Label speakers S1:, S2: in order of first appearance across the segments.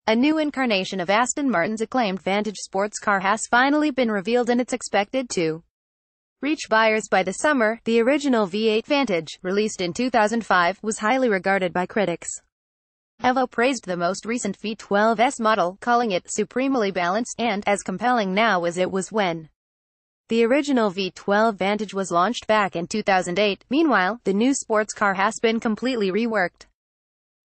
S1: A new incarnation of Aston Martin's acclaimed Vantage sports car has finally been revealed, and it's expected to reach buyers by the summer. The original V8 Vantage, released in 2005, was highly regarded by critics. Evo praised the most recent V12's model, calling it supremely balanced and as compelling now as it was when the original V12 Vantage was launched back in 2008. Meanwhile, the new sports car has been completely reworked.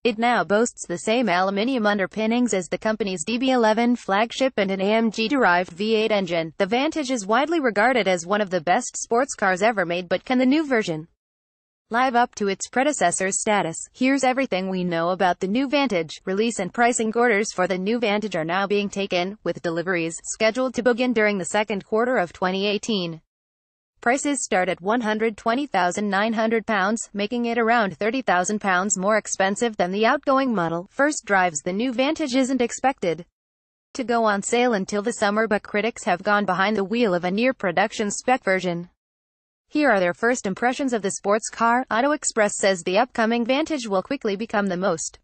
S1: It now boasts the same aluminium underpinnings as the company's DB11 flagship and an AMG-derived V8 engine. The Vantage is widely regarded as one of the best sports cars ever made, but can the new version live up to its predecessor's status? Here's everything we know about the new Vantage. Release and pricing. Orders for the new Vantage are now being taken, with deliveries scheduled to begin during the second quarter of 2018. Prices start at £120,900, making it around £30,000 more expensive than the outgoing model. First drives. The new Vantage isn't expected to go on sale until the summer, but critics have gone behind the wheel of a near-production spec version. Here are their first impressions of the sports car. Auto Express says the upcoming Vantage will quickly become the most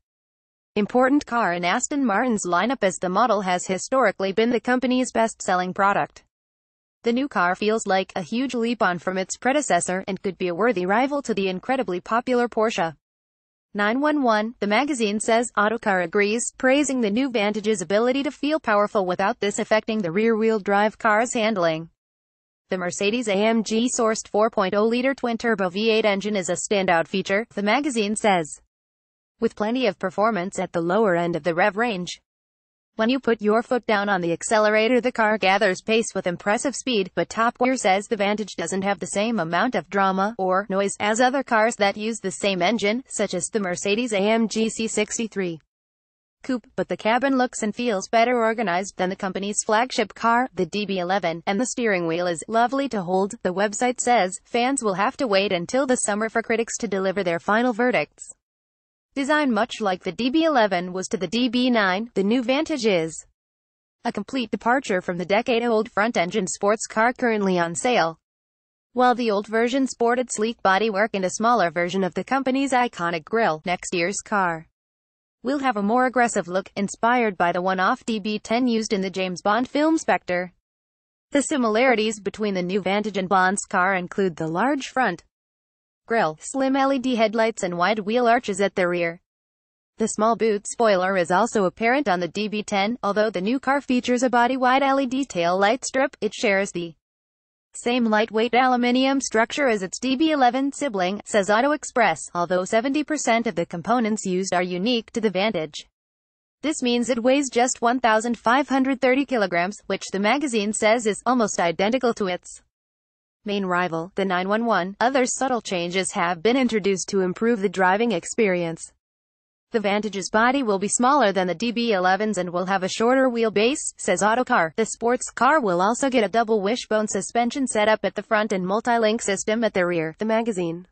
S1: important car in Aston Martin's lineup, as the model has historically been the company's best-selling product. The new car feels like a huge leap on from its predecessor, and could be a worthy rival to the incredibly popular Porsche 911. The magazine says Autocar agrees, praising the new Vantage's ability to feel powerful without this affecting the rear-wheel drive car's handling. The Mercedes-AMG sourced 4.0-liter twin-turbo V8 engine is a standout feature, the magazine says, with plenty of performance at the lower end of the rev range. When you put your foot down on the accelerator, the car gathers pace with impressive speed, but Top Gear says the Vantage doesn't have the same amount of drama or noise as other cars that use the same engine, such as the Mercedes-AMG C63 Coupe, but the cabin looks and feels better organized than the company's flagship car, the DB11, and the steering wheel is lovely to hold. The website says fans will have to wait until the summer for critics to deliver their final verdicts. Designed much like the DB11 was to the DB9, the new Vantage is a complete departure from the decade-old front-engine sports car currently on sale. While the old version sported sleek bodywork and a smaller version of the company's iconic grille, next year's car will have a more aggressive look, inspired by the one-off DB10 used in the James Bond film Spectre. The similarities between the new Vantage and Bond's car include the large front grille, slim LED headlights, and wide wheel arches at the rear. The small boot spoiler is also apparent on the DB10. Although the new car features a body-wide LED tail light strip, it shares the same lightweight aluminium structure as its DB11 sibling, says Auto Express, although 70% of the components used are unique to the Vantage. This means it weighs just 1,530 kilograms, which the magazine says is almost identical to its main rival, the 911. Other subtle changes have been introduced to improve the driving experience. The Vantage's body will be smaller than the DB11's and will have a shorter wheelbase, says Autocar. The sports car will also get a double wishbone suspension setup at the front and multi-link system at the rear, the magazine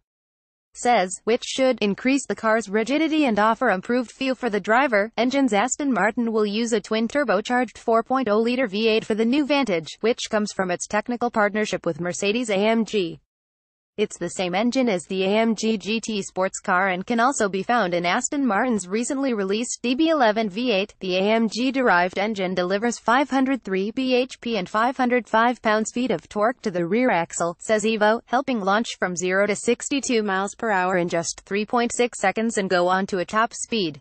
S1: says, which should increase the car's rigidity and offer improved feel for the driver. Engines. Aston Martin will use a twin-turbocharged 4.0-liter V8 for the new Vantage, which comes from its technical partnership with Mercedes-AMG. It's the same engine as the AMG GT sports car and can also be found in Aston Martin's recently released DB11 V8. The AMG-derived engine delivers 503 bhp and 505 pounds-feet of torque to the rear axle, says Evo, helping launch from 0 to 62 miles per hour in just 3.6 seconds and go on to a top speed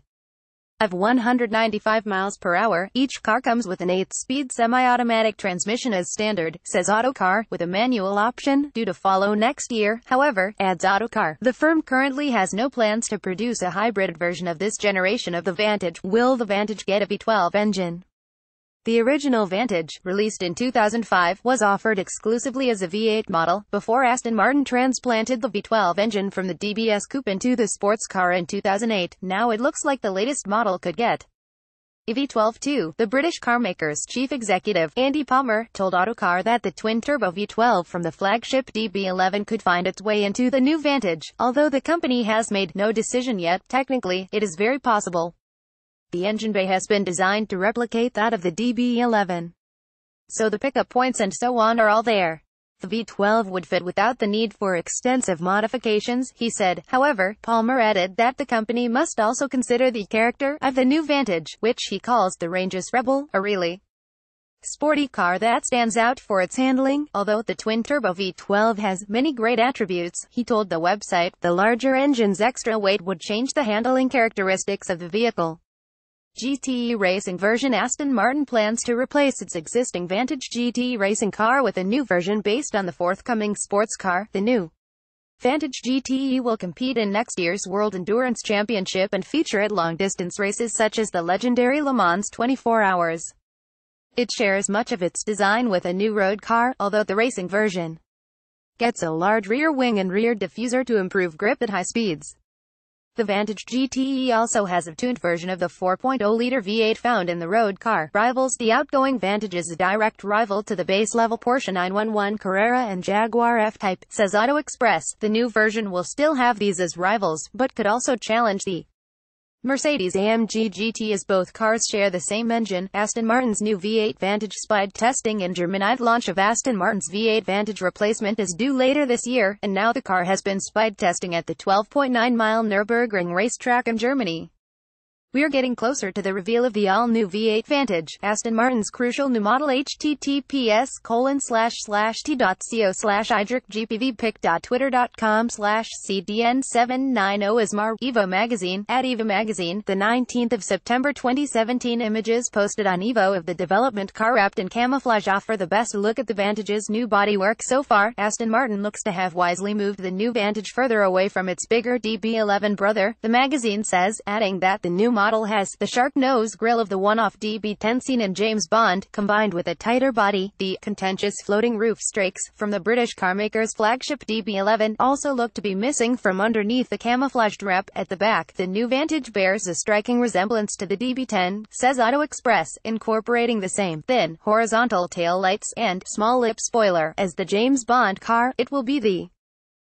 S1: of 195 miles per hour. Each car comes with an 8-speed semi-automatic transmission as standard, says Autocar, with a manual option due to follow next year. However, adds Autocar, the firm currently has no plans to produce a hybrid version of this generation of the Vantage. Will the Vantage get a V12 engine? The original Vantage, released in 2005, was offered exclusively as a V8 model, before Aston Martin transplanted the V12 engine from the DBS Coupe into the sports car in 2008. Now it looks like the latest model could get a V12 too. The British carmaker's chief executive, Andy Palmer, told Autocar that the twin-turbo V12 from the flagship DB11 could find its way into the new Vantage. Although the company has made no decision yet, technically, it is very possible. The engine bay has been designed to replicate that of the DB11, so the pickup points and so on are all there. The V12 would fit without the need for extensive modifications, he said. However, Palmer added that the company must also consider the character of the new Vantage, which he calls the range's rebel, a really sporty car that stands out for its handling. Although the twin-turbo V12 has many great attributes, he told the website, the larger engine's extra weight would change the handling characteristics of the vehicle. GTE racing version. Aston Martin plans to replace its existing Vantage GT racing car with a new version based on the forthcoming sports car. The new Vantage GTE will compete in next year's World Endurance Championship and feature at long-distance races such as the legendary Le Mans 24 Hours. It shares much of its design with a new road car, although the racing version gets a large rear wing and rear diffuser to improve grip at high speeds. The Vantage GTE also has a tuned version of the 4.0-liter V8 found in the road car. Rivals. The outgoing Vantage is a direct rival to the base-level Porsche 911 Carrera and Jaguar F-Type, says Auto Express. The new version will still have these as rivals, but could also challenge the Mercedes-AMG GT as both cars share the same engine. Aston Martin's new V8 Vantage spied testing in Germany. Launch of Aston Martin's V8 Vantage replacement is due later this year, and now the car has been spied testing at the 12.9-mile Nürburgring racetrack in Germany. We're getting closer to the reveal of the all-new V8 Vantage, Aston Martin's crucial new model. https://t.co/idricgpvpic.twitter.com/cdn790ismar Evo Magazine, at Evo Magazine, the 19th of September 2017. Images posted on Evo of the development car wrapped in camouflage offer the best look at the Vantage's new bodywork so far. Aston Martin looks to have wisely moved the new Vantage further away from its bigger DB11 brother, the magazine says, adding that the new model has the shark nose grille of the one-off DB10 seen in James Bond, combined with a tighter body. The contentious floating roof strakes from the British carmaker's flagship DB11 also look to be missing from underneath the camouflaged wrap at the back. The new Vantage bears a striking resemblance to the DB10, says Auto Express, incorporating the same thin, horizontal tail lights and small lip spoiler as the James Bond car. It will be the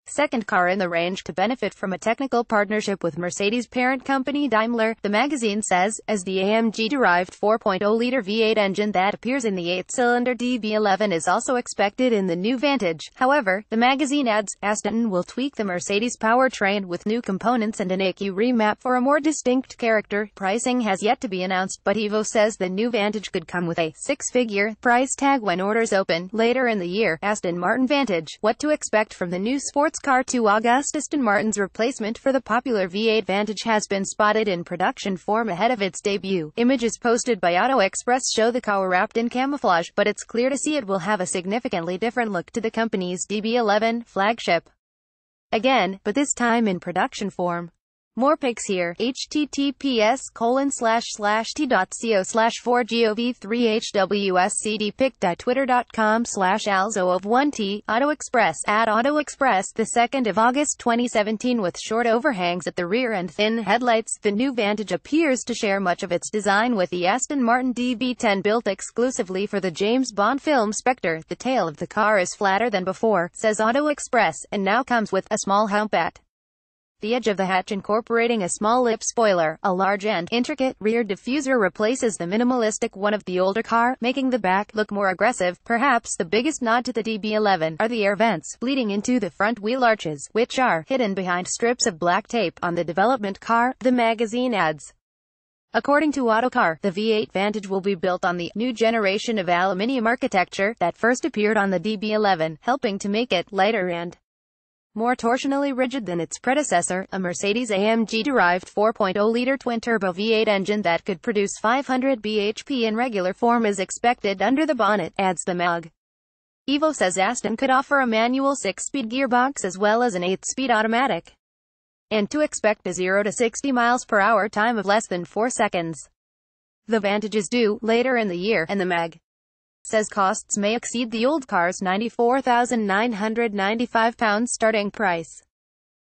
S1: second car in the range to benefit from a technical partnership with Mercedes parent company Daimler, the magazine says, as the AMG-derived 4.0-liter V8 engine that appears in the 8-cylinder DB11 is also expected in the new Vantage. However, the magazine adds, Aston will tweak the Mercedes powertrain with new components and an EQ remap for a more distinct character. Pricing has yet to be announced, but Evo says the new Vantage could come with a six-figure price tag when orders open later in the year. Aston Martin Vantage. What to expect from the new sports car? 2 August. Aston Martin's replacement for the popular V8 Vantage has been spotted in production form ahead of its debut. Images posted by Auto Express show the car wrapped in camouflage, but it's clear to see it will have a significantly different look to the company's DB11 flagship. Again, but this time in production form. More pics here. https://t.co/4gov3hwscdpic.twitter.com/alzo of1t Auto Express, at Auto Express, the 2nd of August 2017. With short overhangs at the rear and thin headlights, the new Vantage appears to share much of its design with the Aston Martin DB10 built exclusively for the James Bond film Spectre. The tail of the car is flatter than before, says Auto Express, and now comes with a small hump at the edge of the hatch, incorporating a small lip spoiler. A large and intricate rear diffuser replaces the minimalistic one of the older car, making the back look more aggressive. Perhaps the biggest nod to the DB11 are the air vents leading into the front wheel arches, which are hidden behind strips of black tape on the development car, the magazine adds. According to Autocar, the V8 Vantage will be built on the new generation of aluminium architecture that first appeared on the DB11, helping to make it lighter and more torsionally rigid than its predecessor, a Mercedes-AMG-derived 4.0-liter twin-turbo V8 engine that could produce 500 bhp in regular form is expected under the bonnet, adds the mag. Evo says Aston could offer a manual 6-speed gearbox as well as an 8-speed automatic, and to expect a 0 to 60 miles per hour time of less than 4 seconds. The Vantage is due later in the year, and the mag says costs may exceed the old car's £94,995 starting price.